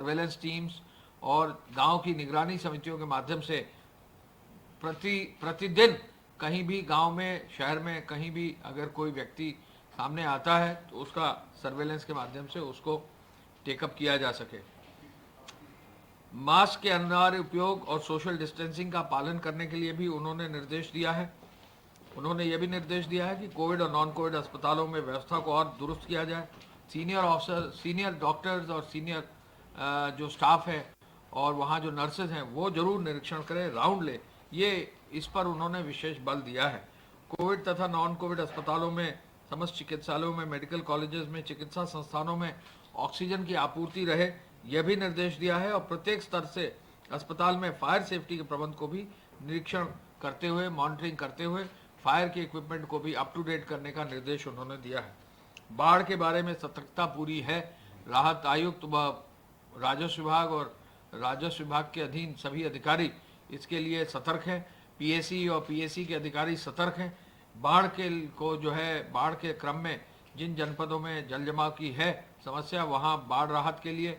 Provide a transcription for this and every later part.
Surveillance teams और गांव की निगरानी समितियों के माध्यम से प्रतिदिन कहीं भी गांव में, शहर में, कहीं भी अगर कोई व्यक्ति सामने आता है तो उसका सर्वेलेंस के माध्यम से उसको टेकअप किया जा सके। मास्क के अनिवार्य उपयोग और सोशल डिस्टेंसिंग का पालन करने के लिए भी उन्होंने निर्देश दिया है। उन्होंने ये भी निर्देश दिया है कि कोविड और नॉन कोविड अस्पतालों में व्यवस्था को और दुरुस्त किया जाए। सीनियर ऑफिसर, सीनियर डॉक्टर्स और सीनियर जो स्टाफ है और वहाँ जो नर्सेज हैं वो जरूर निरीक्षण करें, राउंड ले, ये इस पर उन्होंने विशेष बल दिया है। कोविड तथा नॉन कोविड अस्पतालों में, समस्त चिकित्सालयों में, मेडिकल कॉलेजेस में, चिकित्सा संस्थानों में ऑक्सीजन की आपूर्ति रहे, यह भी निर्देश दिया है। और प्रत्येक स्तर से अस्पताल में फायर सेफ्टी के प्रबंध को भी निरीक्षण करते हुए, मॉनिटरिंग करते हुए फायर के इक्विपमेंट को भी अप टू डेट करने का निर्देश उन्होंने दिया है। बाढ़ के बारे में सतर्कता पूरी है। राहत आयुक्त व राजस्व विभाग और राजस्व विभाग के अधीन सभी अधिकारी इसके लिए सतर्क हैं। पीएसी और पीएसी के अधिकारी सतर्क हैं। बाढ़ के क्रम में जिन जनपदों में जल जमाव की है समस्या, वहां बाढ़ राहत के लिए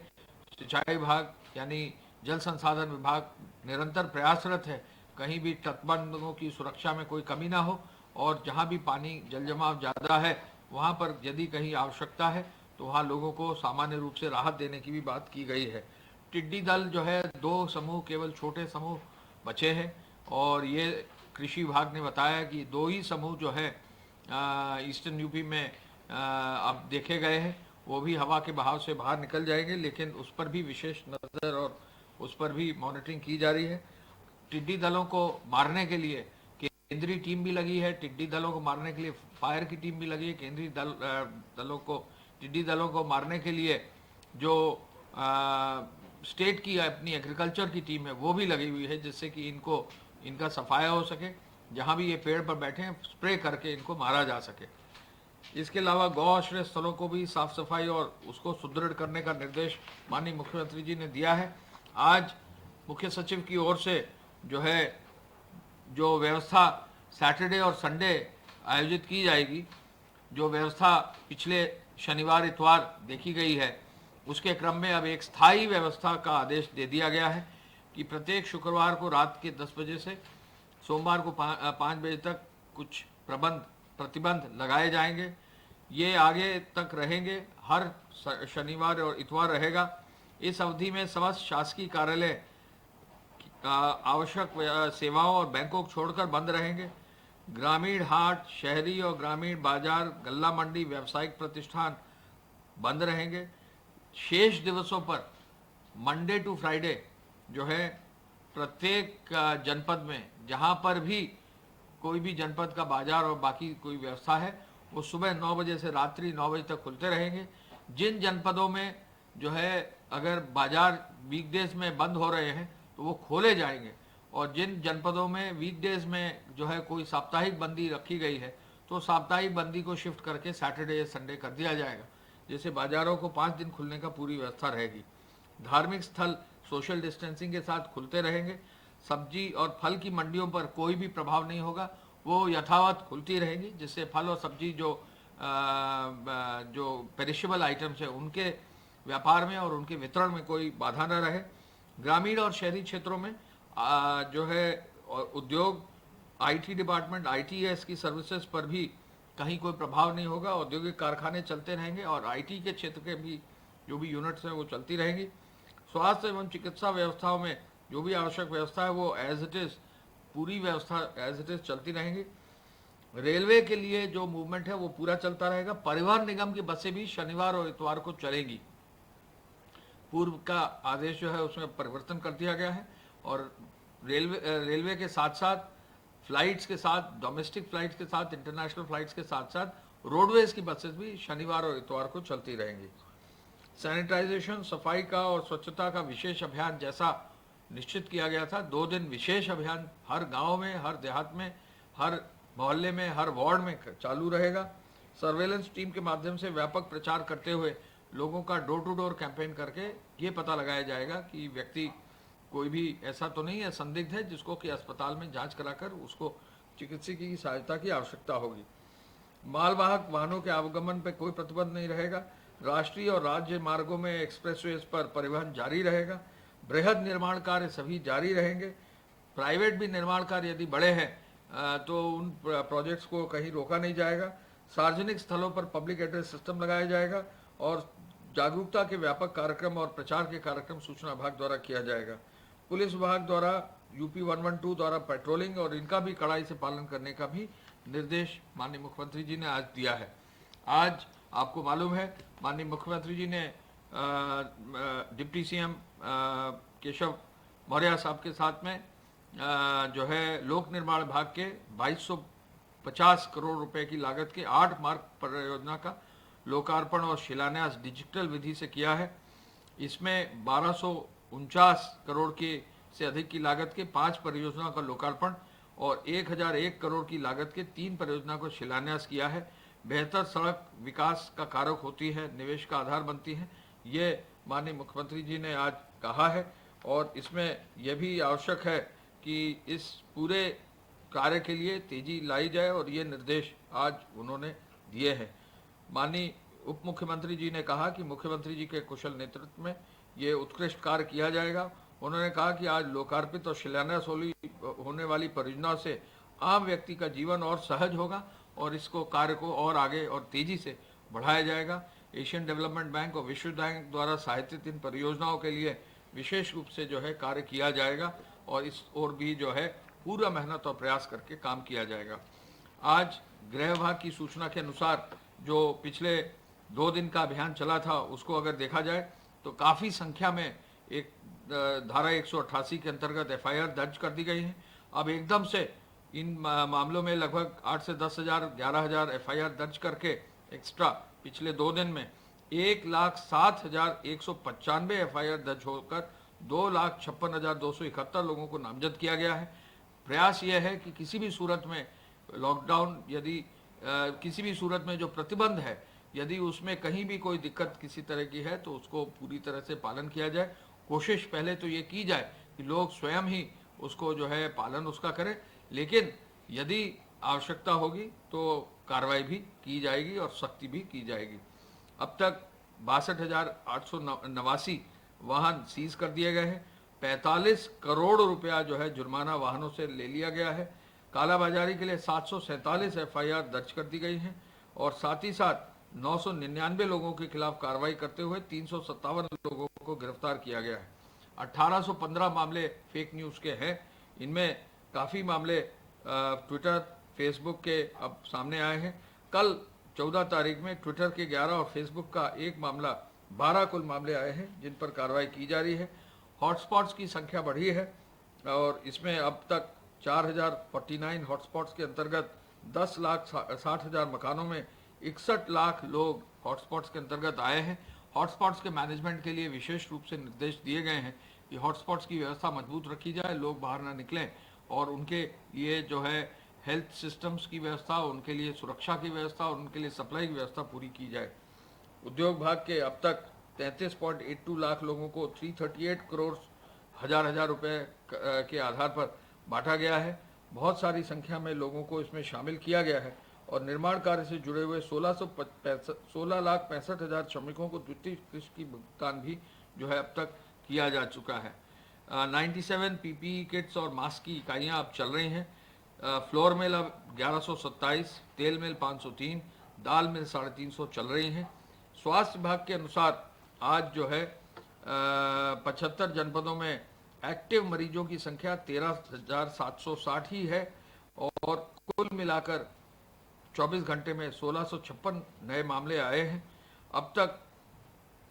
सिंचाई विभाग यानी जल संसाधन विभाग निरंतर प्रयासरत है। कहीं भी तटबंधों की सुरक्षा में कोई कमी ना हो, और जहां भी पानी जल जमाव ज़्यादा है वहां पर यदि कहीं आवश्यकता है तो वहां लोगों को सामान्य रूप से राहत देने की भी बात की गई है। टिड्डी दल जो है, 2 समूह, केवल छोटे समूह बचे हैं, और ये कृषि विभाग ने बताया कि 2 ही समूह जो है ईस्टर्न यूपी में अब देखे गए हैं। वो भी हवा के बहाव से बाहर निकल जाएंगे, लेकिन उस पर भी विशेष नज़र और उस पर भी मॉनिटरिंग की जा रही है। टिड्डी दलों को मारने के लिए केंद्रीय टीम भी लगी है। टिड्डी दलों को मारने के लिए फायर की टीम भी लगी है। केंद्रीय टिड्डी दलों को मारने के लिए जो स्टेट की अपनी एग्रीकल्चर की टीम है वो भी लगी हुई है, जिससे कि इनका सफाया हो सके। जहां भी ये पेड़ पर बैठे हैं स्प्रे करके इनको मारा जा सके। इसके अलावा गौ आश्रय स्थलों को भी साफ सफाई और उसको सुदृढ़ करने का निर्देश माननीय मुख्यमंत्री जी ने दिया है। आज मुख्य सचिव की ओर से जो व्यवस्था सैटरडे और संडे आयोजित की जाएगी, जो व्यवस्था पिछले शनिवार इतवार देखी गई है, उसके क्रम में अब एक स्थायी व्यवस्था का आदेश दे दिया गया है कि प्रत्येक शुक्रवार को रात के 10 बजे से सोमवार को 5 बजे तक कुछ प्रतिबंध लगाए जाएंगे। ये आगे तक रहेंगे, हर शनिवार और इतवार रहेगा। इस अवधि में समस्त शासकीय कार्यालय आवश्यक सेवाओं और बैंकों को छोड़कर बंद रहेंगे। ग्रामीण हाट, शहरी और ग्रामीण बाजार, गल्ला मंडी, व्यावसायिक प्रतिष्ठान बंद रहेंगे। शेष दिवसों पर मंडे टू फ्राइडे जो है प्रत्येक जनपद में जहां पर भी कोई भी जनपद का बाजार और बाकी कोई व्यवस्था है वो सुबह 9 बजे से रात्रि 9 बजे तक खुलते रहेंगे। जिन जनपदों में जो है अगर बाजार वीकडेज में बंद हो रहे हैं तो वो खोले जाएंगे, और जिन जनपदों में वीकडेज में जो है कोई साप्ताहिक बंदी रखी गई है तो साप्ताहिक बंदी को शिफ्ट करके सैटरडे या संडे कर दिया जाएगा। जैसे बाजारों को 5 दिन खुलने का पूरी व्यवस्था रहेगी। धार्मिक स्थल सोशल डिस्टेंसिंग के साथ खुलते रहेंगे। सब्जी और फल की मंडियों पर कोई भी प्रभाव नहीं होगा, वो यथावत खुलती रहेंगी, जिससे फल और सब्जी जो पेरिशेबल आइटम्स है उनके व्यापार में और उनके वितरण में कोई बाधा न रहे। ग्रामीण और शहरी क्षेत्रों में जो है उद्योग, आईटी डिपार्टमेंट, आईटीएस की सर्विसेज पर भी कहीं कोई प्रभाव नहीं होगा। औद्योगिक कारखाने चलते रहेंगे और आईटी के क्षेत्र के भी जो भी यूनिट्स हैं वो चलती रहेंगी। स्वास्थ्य एवं चिकित्सा व्यवस्थाओं में जो भी आवश्यक व्यवस्था है वो एज इट इज़, पूरी व्यवस्था एज इट इज़ चलती रहेंगी। रेलवे के लिए जो मूवमेंट है वो पूरा चलता रहेगा। परिवहन निगम की बसें भी शनिवार और इतवार को चलेंगी। पूर्व का आदेश जो है उसमें परिवर्तन कर दिया गया है, और रेलवे के साथ साथ फ्लाइट्स के साथ, डोमेस्टिक फ्लाइट्स के साथ, इंटरनेशनल फ्लाइट्स के साथ साथ रोडवेज की बसेस भी शनिवार और इतवार को चलती रहेंगी। सैनिटाइजेशन, सफाई का और स्वच्छता का विशेष अभियान जैसा निश्चित किया गया था, 2 दिन विशेष अभियान हर गांव में, हर देहात में, हर मोहल्ले में, हर वार्ड में चालू रहेगा। सर्वेलेंस टीम के माध्यम से व्यापक प्रचार करते हुए लोगों का डोर टू डोर कैंपेन करके ये पता लगाया जाएगा कि व्यक्ति कोई भी ऐसा तो नहीं है संदिग्ध है जिसको कि अस्पताल में जांच कराकर उसको चिकित्सकीय सहायता की आवश्यकता होगी। मालवाहक वाहनों के आवागमन पर कोई प्रतिबंध नहीं रहेगा। राष्ट्रीय और राज्य मार्गों में एक्सप्रेसवेज पर परिवहन जारी रहेगा। बृहद निर्माण कार्य सभी जारी रहेंगे। प्राइवेट भी निर्माण कार्य यदि बड़े हैं तो उन प्रोजेक्ट्स को कहीं रोका नहीं जाएगा। सार्वजनिक स्थलों पर पब्लिक एड्रेस सिस्टम लगाया जाएगा और जागरूकता के व्यापक कार्यक्रम और प्रचार के कार्यक्रम सूचना विभाग द्वारा किया जाएगा। पुलिस विभाग द्वारा यूपी 112 द्वारा पेट्रोलिंग और इनका भी कड़ाई से पालन करने का भी निर्देश माननीय मुख्यमंत्री जी ने आज दिया है। आज आपको मालूम है माननीय मुख्यमंत्री जी ने डिप्टी सीएम केशव मौर्य साहब के साथ में जो है लोक निर्माण विभाग के 2250 करोड़ रुपए की लागत के 8 मार्ग परियोजना का लोकार्पण और शिलान्यास डिजिटल विधि से किया है। इसमें 1249 करोड़ के से अधिक की लागत के 5 परियोजनाओं का लोकार्पण और 1001 करोड़ की लागत के 3 परियोजनाओं को शिलान्यास किया है। बेहतर सड़क विकास का कारक होती है, निवेश का आधार बनती है, ये माननीय मुख्यमंत्री जी ने आज कहा है। और इसमें यह भी आवश्यक है कि इस पूरे कार्य के लिए तेजी लाई जाए और ये निर्देश आज उन्होंने दिए हैं। माननीय उप मुख्यमंत्री जी ने कहा कि मुख्यमंत्री जी के कुशल नेतृत्व में ये उत्कृष्ट कार्य किया जाएगा। उन्होंने कहा कि आज लोकार्पित और शिलान्यास होने वाली परियोजना से आम व्यक्ति का जीवन और सहज होगा और इसको कार्य को और आगे और तेजी से बढ़ाया जाएगा। एशियन डेवलपमेंट बैंक और विश्व बैंक द्वारा सहायतित इन परियोजनाओं के लिए विशेष रूप से जो है कार्य किया जाएगा और इस ओर भी जो है पूरा मेहनत और प्रयास करके काम किया जाएगा। आज गृह विभाग की सूचना के अनुसार जो पिछले 2 दिन का अभियान चला था उसको अगर देखा जाए तो काफ़ी संख्या में एक धारा 188 के अंतर्गत एफआईआर दर्ज कर दी गई है। अब एकदम से इन मामलों में लगभग 8 से 10,000 11,000 एफआईआर दर्ज करके एक्स्ट्रा पिछले 2 दिन में 1,07,195 एफआईआर दर्ज होकर 2,56,271 लोगों को नामजद किया गया है। प्रयास यह है कि किसी भी सूरत में लॉकडाउन यदि किसी भी सूरत में जो प्रतिबंध है यदि उसमें कहीं भी कोई दिक्कत किसी तरह की है तो उसको पूरी तरह से पालन किया जाए। कोशिश पहले तो ये की जाए कि लोग स्वयं ही उसको जो है पालन उसका करें, लेकिन यदि आवश्यकता होगी तो कार्रवाई भी की जाएगी और सख्ती भी की जाएगी। अब तक 62,889 वाहन सीज कर दिए गए हैं। 45 करोड़ रुपया जो है जुर्माना वाहनों से ले लिया गया है। कालाबाजारी के लिए 747 एफआईआर दर्ज कर दी गई हैं और साथ ही साथ 999 लोगों के खिलाफ कार्रवाई करते हुए 357 लोगों को गिरफ्तार किया गया है। 1815 मामले फेक न्यूज़ के हैं। इनमें काफ़ी मामले ट्विटर फेसबुक के अब सामने आए हैं। कल 14 तारीख में ट्विटर के 11 और फेसबुक का एक मामला 12 कुल मामले आए हैं जिन पर कार्रवाई की जा रही है। हॉटस्पॉट्स की संख्या बढ़ी है और इसमें अब तक 4,049 हॉटस्पॉट्स के अंतर्गत 10,60,000 मकानों में 61 लाख लोग हॉटस्पॉट्स के अंतर्गत आए हैं। हॉटस्पॉट्स के मैनेजमेंट के लिए विशेष रूप से निर्देश दिए गए हैं कि हॉटस्पॉट्स की व्यवस्था मजबूत रखी जाए, लोग बाहर ना निकलें और उनके लिए जो है हेल्थ सिस्टम्स की व्यवस्था, उनके लिए सुरक्षा की व्यवस्था और उनके लिए सप्लाई की व्यवस्था पूरी की जाए। उद्योग विभाग के अब तक 33.82 लाख लोगों को 338 करोड़ हजार रुपए के आधार पर बांटा गया है। बहुत सारी संख्या में लोगों को इसमें शामिल किया गया है और निर्माण कार्य से जुड़े हुए 16,65,000 श्रमिकों को द्वितीय किस्त की भुगतान भी जो है अब तक किया जा चुका है। 97 पीपीई किट्स और मास्क की इकाइयाँ अब चल रही हैं। फ्लोर मिल अब 1127, तेल मिल 503, दाल मिल 350 चल रही हैं। स्वास्थ्य विभाग के अनुसार आज जो है 75 जनपदों में एक्टिव मरीजों की संख्या 13,760 ही है और कुल मिलाकर 24 घंटे में 1656 नए मामले आए हैं। अब तक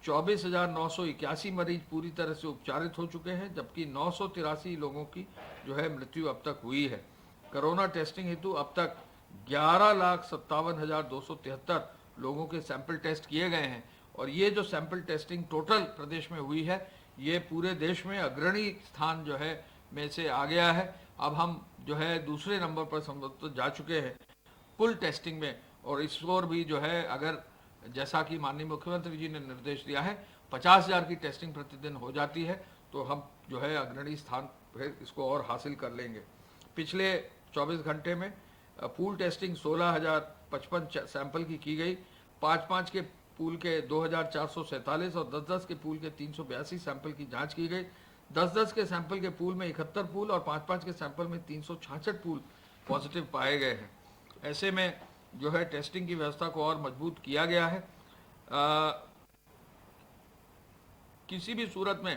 24,981 मरीज पूरी तरह से उपचारित हो चुके हैं जबकि 983 लोगों की जो है मृत्यु अब तक हुई है। कोरोना टेस्टिंग हेतु अब तक 11,57,273 लोगों के सैंपल टेस्ट किए गए हैं और ये जो सैंपल टेस्टिंग टोटल प्रदेश में हुई है ये पूरे देश में अग्रणी स्थान जो है में से आ गया है। अब हम जो है दूसरे नंबर पर संभवतः जा चुके हैं कुल टेस्टिंग में और इस ओर भी जो है अगर जैसा कि माननीय मुख्यमंत्री जी ने निर्देश दिया है 50,000 की टेस्टिंग प्रतिदिन हो जाती है तो हम जो है अग्रणी स्थान फिर इसको और हासिल कर लेंगे। पिछले 24 घंटे में पूल टेस्टिंग 16,055 सैंपल की गई। 5-5 के पूल के 2447 और 10-10 के पूल के 382 सैंपल की जांच की गई। 10-10 के सैंपल के पूल में 71 पूल और 5-5 के सैंपल में 366 पूल पॉजिटिव पाए गए हैं। ऐसे में जो है टेस्टिंग की व्यवस्था को और मजबूत किया गया है। किसी भी सूरत में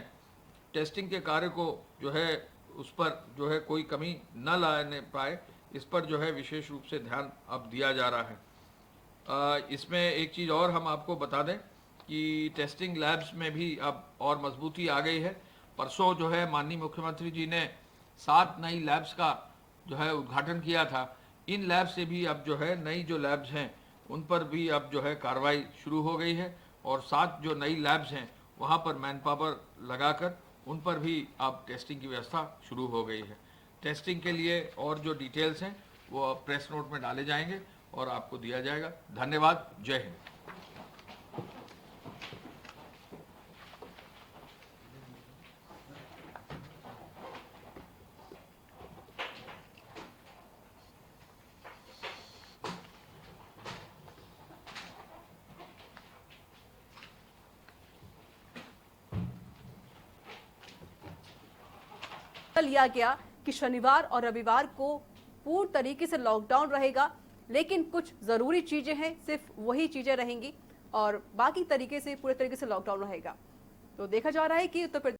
टेस्टिंग के कार्य को जो है उस पर जो है कोई कमी न लाने पाए, इस पर जो है विशेष रूप से ध्यान अब दिया जा रहा है। इसमें एक चीज़ और हम आपको बता दें कि टेस्टिंग लैब्स में भी अब और मजबूती आ गई है। परसों जो है माननीय मुख्यमंत्री जी ने 7 नई लैब्स का जो है उद्घाटन किया था। इन लैब से भी अब जो है नई जो लैब्स हैं उन पर भी अब जो है कार्रवाई शुरू हो गई है और 7 जो नई लैब्स हैं वहाँ पर मैन पावर लगाकर उन पर भी अब टेस्टिंग की व्यवस्था शुरू हो गई है। टेस्टिंग के लिए और जो डिटेल्स हैं वो प्रेस नोट में डाले जाएंगे और आपको दिया जाएगा। धन्यवाद। जय हिंद। लिया गया कि शनिवार और रविवार को पूर्ण तरीके से लॉकडाउन रहेगा, लेकिन कुछ जरूरी चीजें हैं, सिर्फ वही चीजें रहेंगी और बाकी तरीके से पूरे तरीके से लॉकडाउन रहेगा। तो देखा जा रहा है कि उत्तर प्रदेश